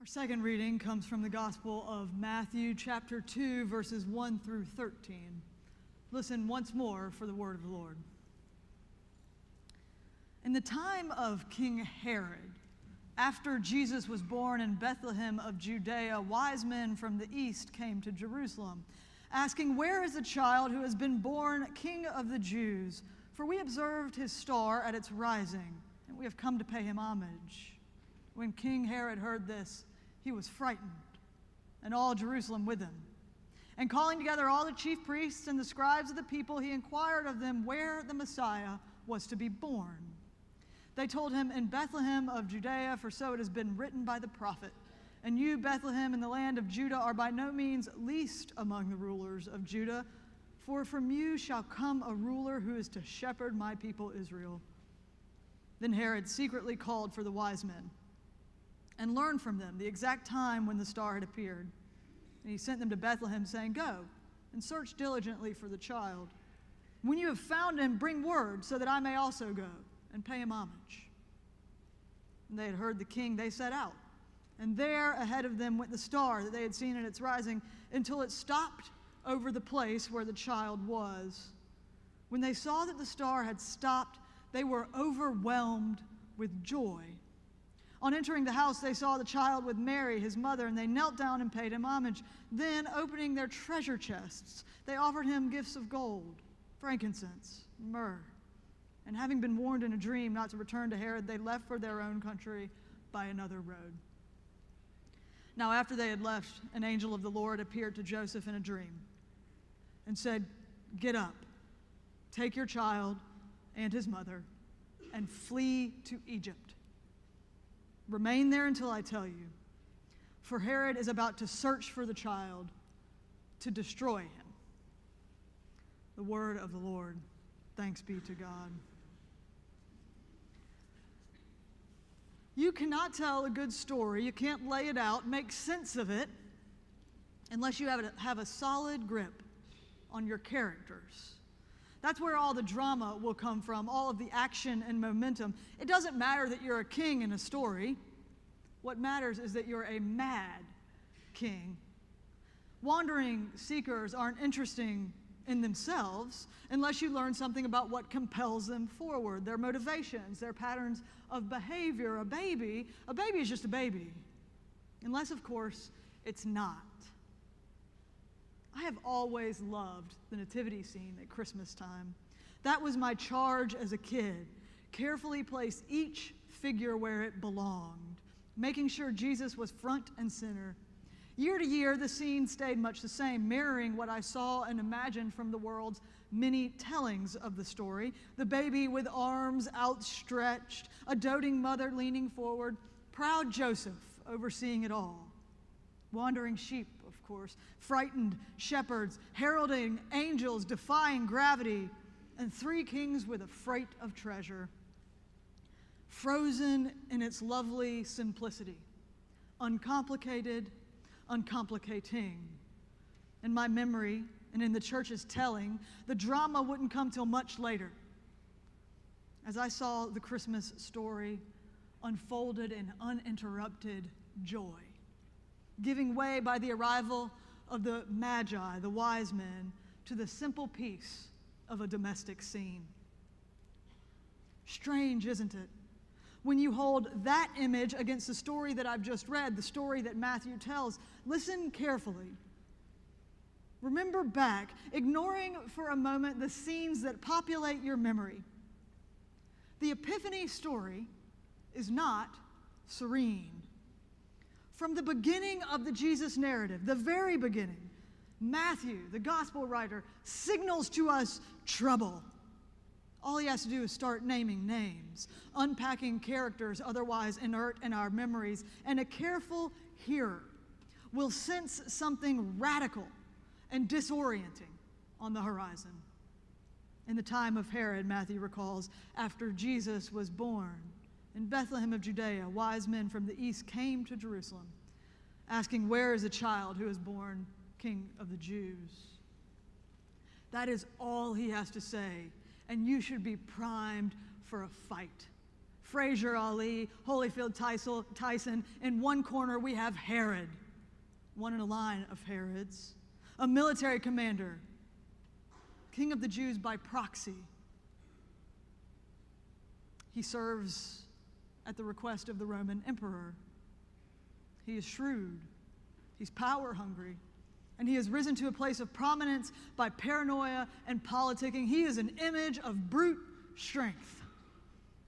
second reading comes from the Gospel of Matthew, chapter 2, verses 1 through 13. Listen once more for the word of the Lord. In the time of King Herod, after Jesus was born in Bethlehem of Judea, wise men from the east came to Jerusalem, asking, "Where is the child who has been born King of the Jews? For we observed his star at its rising, and we have come to pay him homage." When King Herod heard this, he was frightened, and all Jerusalem with him. And calling together all the chief priests and the scribes of the people, he inquired of them where the Messiah was to be born. They told him, "In Bethlehem of Judea, for so it has been written by the prophet. And you, Bethlehem, in the land of Judah, are by no means least among the rulers of Judah, for from you shall come a ruler who is to shepherd my people Israel." Then Herod secretly called for the wise men and learned from them the exact time when the star had appeared. And he sent them to Bethlehem, saying, "Go and search diligently for the child. When you have found him, bring word, so that I may also go and pay him homage." And they had heard the king, they set out. And there ahead of them went the star that they had seen at its rising, until it stopped over the place where the child was. When they saw that the star had stopped, they were overwhelmed with joy. On entering the house, they saw the child with Mary, his mother, and they knelt down and paid him homage. Then, opening their treasure chests, they offered him gifts of gold, frankincense, myrrh. And having been warned in a dream not to return to Herod, they left for their own country by another road. Now, after they had left, an angel of the Lord appeared to Joseph in a dream and said, "Get up, take your child and his mother, and flee to Egypt. Remain there until I tell you, for Herod is about to search for the child to destroy him." The word of the Lord. Thanks be to God. You cannot tell a good story, you can't lay it out, make sense of it, unless you have a solid grip on your characters. That's where all the drama will come from, all of the action and momentum. It doesn't matter that you're a king in a story. What matters is that you're a mad king. Wandering seekers aren't interesting in themselves unless you learn something about what compels them forward, their motivations, their patterns of behavior. A baby is just a baby. Unless, of course, it's not. I have always loved the nativity scene at Christmas time. That was my charge as a kid. Carefully place each figure where it belonged, making sure Jesus was front and center. Year to year, the scene stayed much the same, mirroring what I saw and imagined from the world's many tellings of the story. The baby with arms outstretched, a doting mother leaning forward, proud Joseph overseeing it all. Wandering sheep, of course, frightened shepherds, heralding angels, defying gravity, and three kings with a freight of treasure. Frozen in its lovely simplicity, uncomplicated, uncomplicating. In my memory and in the church's telling, the drama wouldn't come till much later, as I saw the Christmas story unfolded in uninterrupted joy, giving way by the arrival of the Magi, the wise men, to the simple peace of a domestic scene. Strange, isn't it? When you hold that image against the story that I've just read, the story that Matthew tells, listen carefully. Remember back, ignoring for a moment the scenes that populate your memory. The Epiphany story is not serene. From the beginning of the Jesus narrative, the very beginning, Matthew, the gospel writer, signals to us trouble. All he has to do is start naming names, unpacking characters otherwise inert in our memories, and a careful hearer will sense something radical and disorienting on the horizon. In the time of Herod, Matthew recalls, after Jesus was born in Bethlehem of Judea, wise men from the east came to Jerusalem, asking, "Where is the child who is born King of the Jews?" That is all he has to say, and you should be primed for a fight, Fraser Ali, Holyfield Tyson. In one corner, we have Herod, one in a line of Herods, a military commander, king of the Jews by proxy. He serves at the request of the Roman emperor. He is shrewd, he's power hungry, and he has risen to a place of prominence by paranoia and politicking. He is an image of brute strength,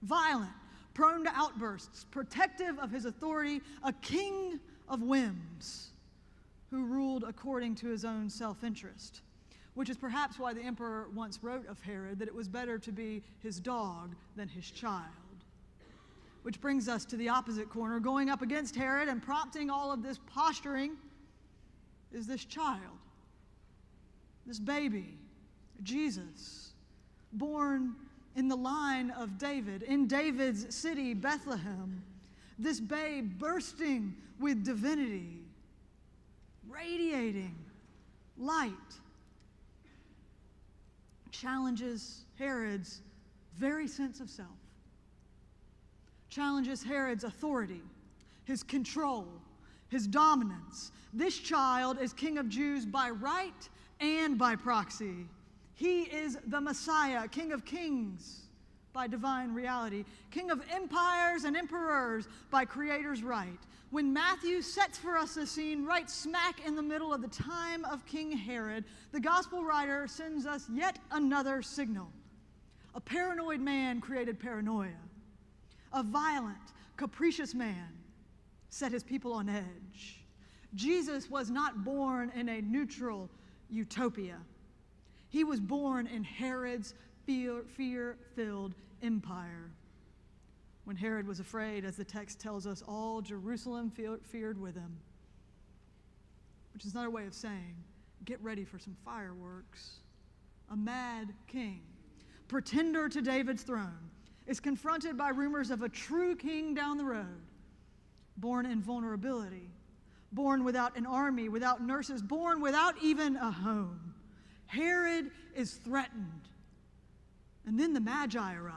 violent, prone to outbursts, protective of his authority, a king of whims who ruled according to his own self-interest, which is perhaps why the emperor once wrote of Herod that it was better to be his dog than his child. Which brings us to the opposite corner. Going up against Herod and prompting all of this posturing is this child, this baby, Jesus, born in the line of David, in David's city, Bethlehem. This babe bursting with divinity, radiating light, challenges Herod's very sense of self, challenges Herod's authority, his control, his dominance. This child is King of Jews by right and by proxy. He is the Messiah, King of kings by divine reality, King of empires and emperors by Creator's right. When Matthew sets for us the scene right smack in the middle of the time of King Herod, the gospel writer sends us yet another signal. A paranoid man created paranoia. A violent, capricious man set his people on edge. Jesus was not born in a neutral utopia. He was born in Herod's fear-filled empire. When Herod was afraid, as the text tells us, all Jerusalem feared with him, which is another way of saying, get ready for some fireworks. A mad king, pretender to David's throne, is confronted by rumors of a true king down the road, born in vulnerability, born without an army, without nurses, born without even a home. Herod is threatened. And then the Magi arrive,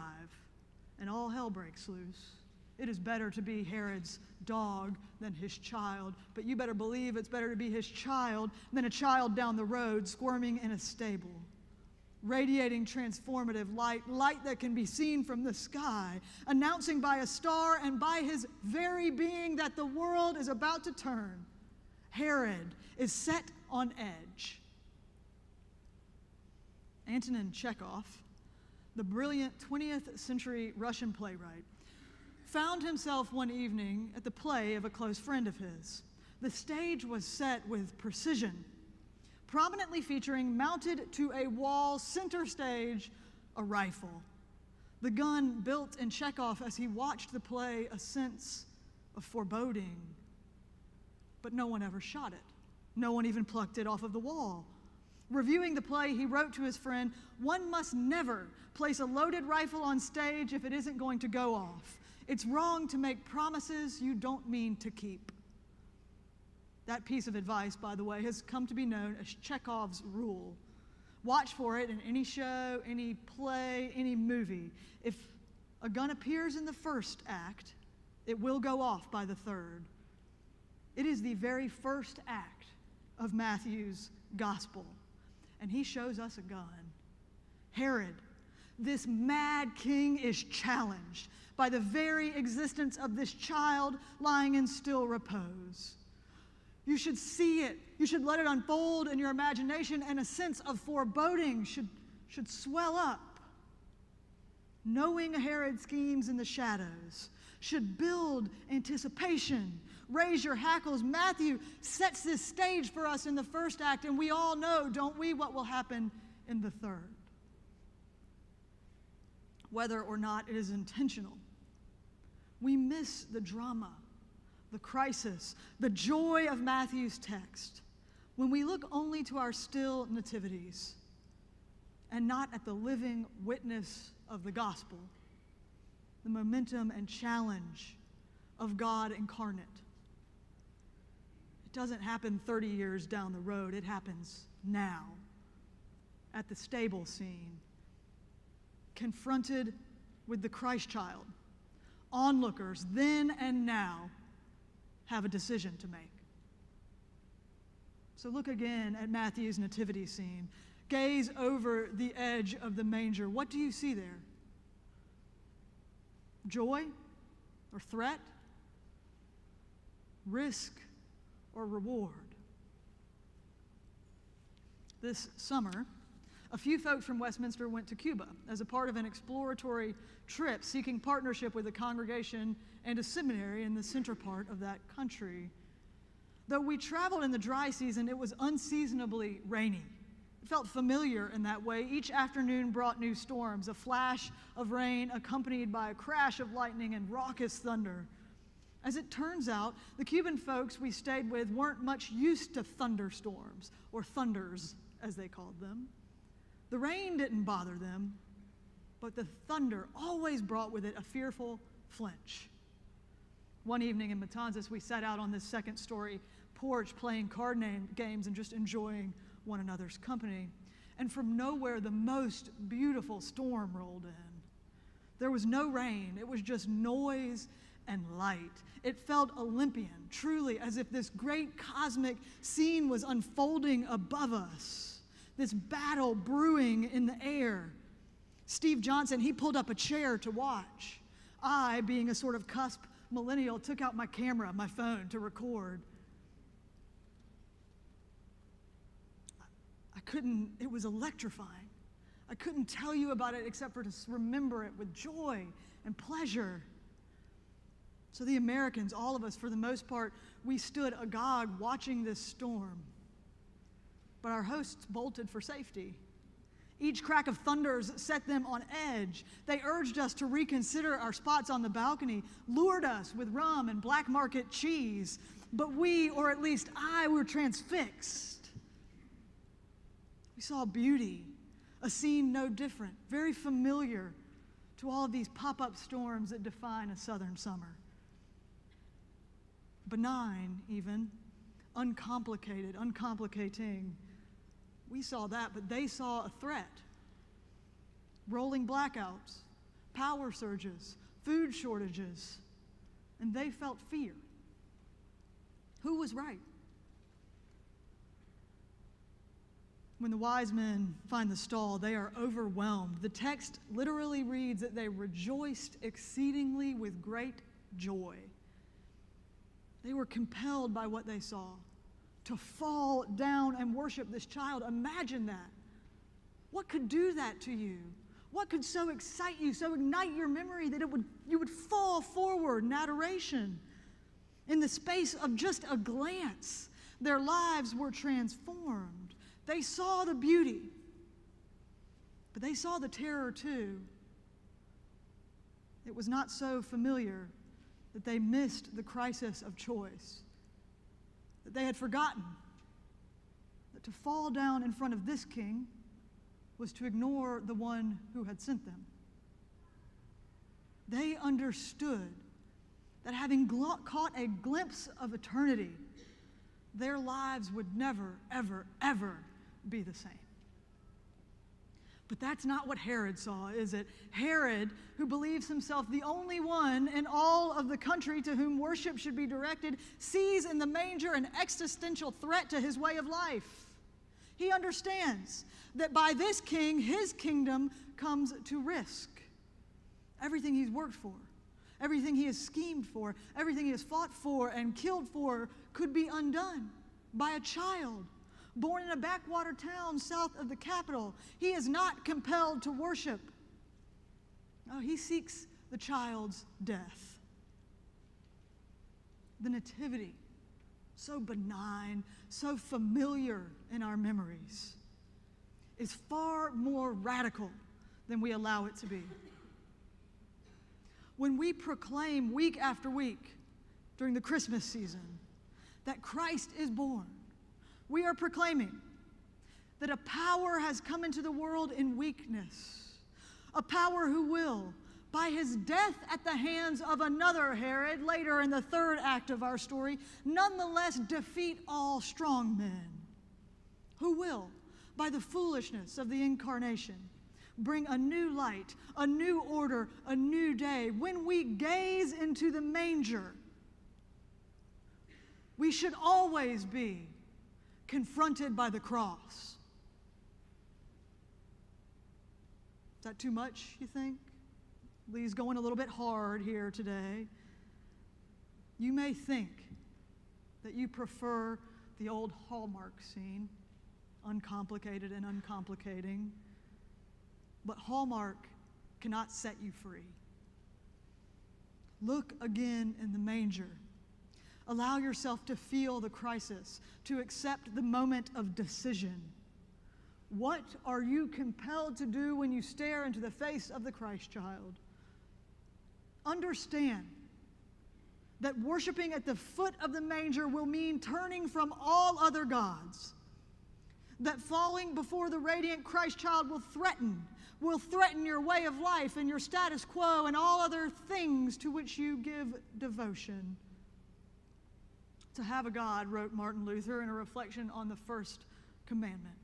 and all hell breaks loose. It is better to be Herod's dog than his child, but you better believe it's better to be his child than a child down the road squirming in a stable. Radiating transformative light, light that can be seen from the sky, announcing by a star and by his very being that the world is about to turn. Herod is set on edge. Antonin Chekhov, the brilliant 20th century Russian playwright, found himself one evening at the play of a close friend of his. The stage was set with precision, prominently featuring, mounted to a wall center stage, a rifle. The gun built in Chekhov as he watched the play a sense of foreboding. But no one ever shot it. No one even plucked it off of the wall. Reviewing the play, he wrote to his friend, "One must never place a loaded rifle on stage if it isn't going to go off. It's wrong to make promises you don't mean to keep." That piece of advice, by the way, has come to be known as Chekhov's rule. Watch for it in any show, any play, any movie. If a gun appears in the first act, it will go off by the third. It is the very first act of Matthew's gospel, and he shows us a gun. Herod, this mad king, is challenged by the very existence of this child lying in still repose. You should see it. You should let it unfold in your imagination, and a sense of foreboding should swell up. Knowing Herod's schemes in the shadows should build anticipation, raise your hackles. Matthew sets this stage for us in the first act, and we all know, don't we, what will happen in the third. Whether or not it is intentional, we miss the drama, the crisis, the joy of Matthew's text when we look only to our still nativities and not at the living witness of the gospel, the momentum and challenge of God incarnate. It doesn't happen 30 years down the road. It happens now at the stable scene, confronted with the Christ child, onlookers then and now have a decision to make. So look again at Matthew's nativity scene. Gaze over the edge of the manger. What do you see there? Joy or threat? Risk or reward? This summer, a few folks from Westminster went to Cuba as a part of an exploratory trip seeking partnership with a congregation and a seminary in the center part of that country. Though we traveled in the dry season, it was unseasonably rainy. It felt familiar in that way. Each afternoon brought new storms, a flash of rain accompanied by a crash of lightning and raucous thunder. As it turns out, the Cuban folks we stayed with weren't much used to thunderstorms, or thunders, as they called them. The rain didn't bother them, but the thunder always brought with it a fearful flinch. One evening in Matanzas, we sat out on this second-story porch playing card games and just enjoying one another's company. And from nowhere, the most beautiful storm rolled in. There was no rain. It was just noise and light. It felt Olympian, truly, as if this great cosmic scene was unfolding above us, this battle brewing in the air. Steve Johnson, he pulled up a chair to watch. I, being a sort of cusp millennial, took out my camera, my phone, to record. It was electrifying. I couldn't tell you about it except for to remember it with joy and pleasure. So the Americans, all of us, for the most part, we stood agog watching this storm. But our hosts bolted for safety. Each crack of thunders set them on edge. They urged us to reconsider our spots on the balcony, lured us with rum and black market cheese. But we, or at least I, were transfixed. We saw beauty, a scene no different, very familiar to all of these pop-up storms that define a southern summer. Benign, even, uncomplicated, uncomplicating. We saw that, but they saw a threat. Rolling blackouts, power surges, food shortages, and they felt fear. Who was right? When the wise men find the stall, they are overwhelmed. The text literally reads that they rejoiced exceedingly with great joy. They were compelled by what they saw to fall down and worship this child. Imagine that. What could do that to you? What could so excite you, so ignite your memory that you would fall forward in adoration? In the space of just a glance, their lives were transformed. They saw the beauty, but they saw the terror too. It was not so familiar that they missed the crisis of choice, that they had forgotten that to fall down in front of this king was to ignore the one who had sent them. They understood that having caught a glimpse of eternity, their lives would never, ever, ever be the same. But that's not what Herod saw, is it? Herod, who believes himself the only one in all of the country to whom worship should be directed, sees in the manger an existential threat to his way of life. He understands that by this king, his kingdom comes to risk. Everything he's worked for, everything he has schemed for, everything he has fought for and killed for could be undone by a child born in a backwater town south of the capital. He is not compelled to worship. No, he seeks the child's death. The nativity, so benign, so familiar in our memories, is far more radical than we allow it to be. When we proclaim week after week during the Christmas season that Christ is born, we are proclaiming that a power has come into the world in weakness, a power who will, by his death at the hands of another Herod, later in the third act of our story, nonetheless defeat all strong men, who will, by the foolishness of the incarnation, bring a new light, a new order, a new day. When we gaze into the manger, we should always be confronted by the cross. Is that too much, you think? Leigh's going a little bit hard here today. You may think that you prefer the old Hallmark scene, uncomplicated and uncomplicating, but Hallmark cannot set you free. Look again in the manger. Allow yourself to feel the crisis, to accept the moment of decision. What are you compelled to do when you stare into the face of the Christ child? Understand that worshiping at the foot of the manger will mean turning from all other gods. That falling before the radiant Christ child will threaten your way of life and your status quo and all other things to which you give devotion. To have a God, wrote Martin Luther in a reflection on the first commandment,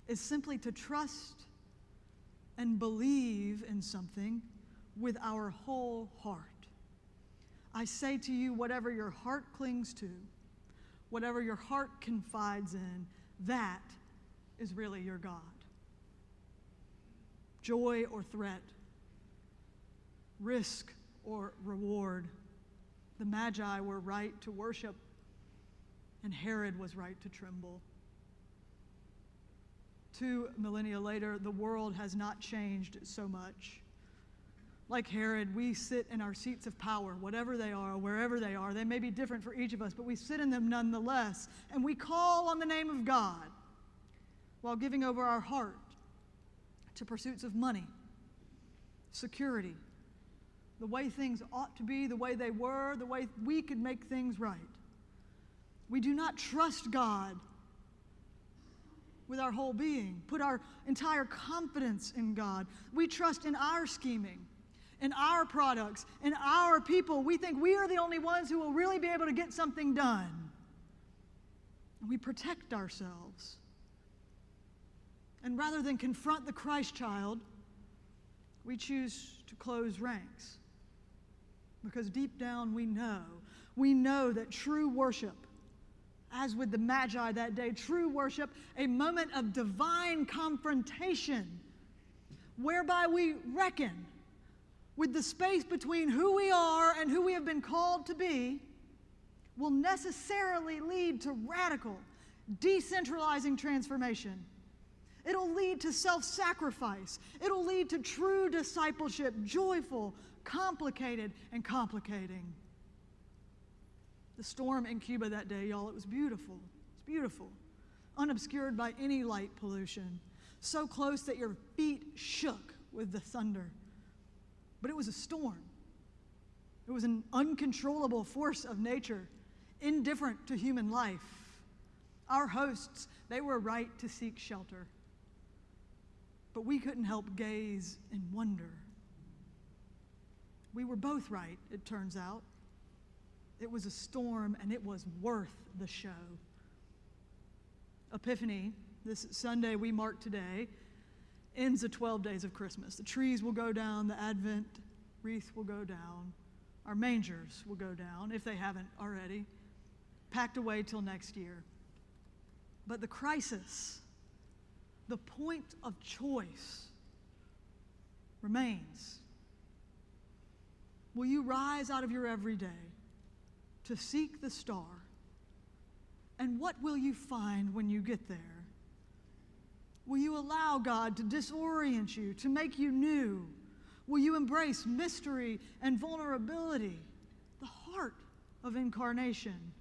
is simply to trust and believe in something with our whole heart. I say to you, whatever your heart clings to, whatever your heart confides in, that is really your God. Joy or threat, risk or reward. The Magi were right to worship, and Herod was right to tremble. 2 millennia later, the world has not changed so much. Like Herod, we sit in our seats of power, whatever they are, wherever they are. They may be different for each of us, but we sit in them nonetheless, and we call on the name of God while giving over our heart to pursuits of money, security, the way things ought to be, the way they were, the way we could make things right. We do not trust God with our whole being, put our entire confidence in God. We trust in our scheming, in our products, in our people. We think we are the only ones who will really be able to get something done. And we protect ourselves. And rather than confront the Christ child, we choose to close ranks. Because deep down we know that true worship, as with the Magi that day, true worship, a moment of divine confrontation, whereby we reckon with the space between who we are and who we have been called to be, will necessarily lead to radical, decentralizing transformation. It'll lead to self-sacrifice. It'll lead to true discipleship, joyful, complicated, and complicating. The storm in Cuba that day, y'all, it was beautiful. It's beautiful. Unobscured by any light pollution. So close that your feet shook with the thunder. But it was a storm. It was an uncontrollable force of nature, indifferent to human life. Our hosts, they were right to seek shelter. But we couldn't help gaze in wonder. We were both right, it turns out. It was a storm, and it was worth the show. Epiphany, this Sunday we mark today, ends the 12 days of Christmas. The trees will go down, the Advent wreath will go down, our mangers will go down, if they haven't already, packed away till next year. But the crisis, the point of choice, remains. Will you rise out of your everyday to seek the star? And what will you find when you get there? Will you allow God to disorient you, to make you new? Will you embrace mystery and vulnerability, the heart of incarnation,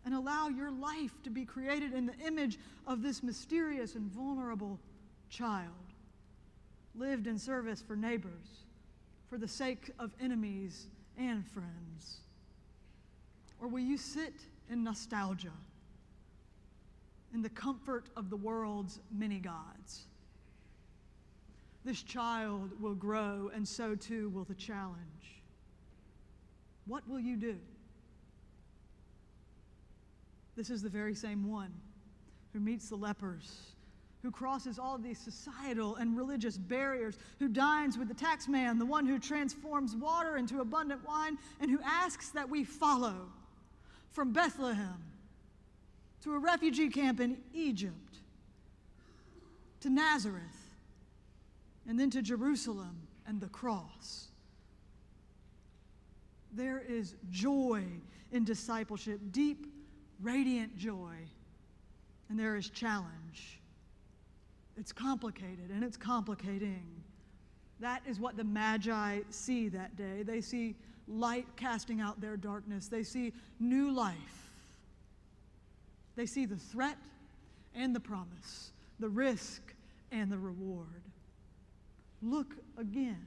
and allow your life to be created in the image of this mysterious and vulnerable child, lived in service for neighbors, for the sake of enemies and friends? Or will you sit in nostalgia, in the comfort of the world's many gods? This child will grow, and so too will the challenge. What will you do? This is the very same one who meets the lepers, who crosses all of these societal and religious barriers, who dines with the tax man, the one who transforms water into abundant wine, and who asks that we follow from Bethlehem to a refugee camp in Egypt, to Nazareth, and then to Jerusalem and the cross. There is joy in discipleship, deep, radiant joy, and there is challenge. It's complicated, and it's complicating. That is what the Magi see that day. They see light casting out their darkness. They see new life. They see the threat and the promise, the risk and the reward. Look again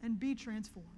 and be transformed.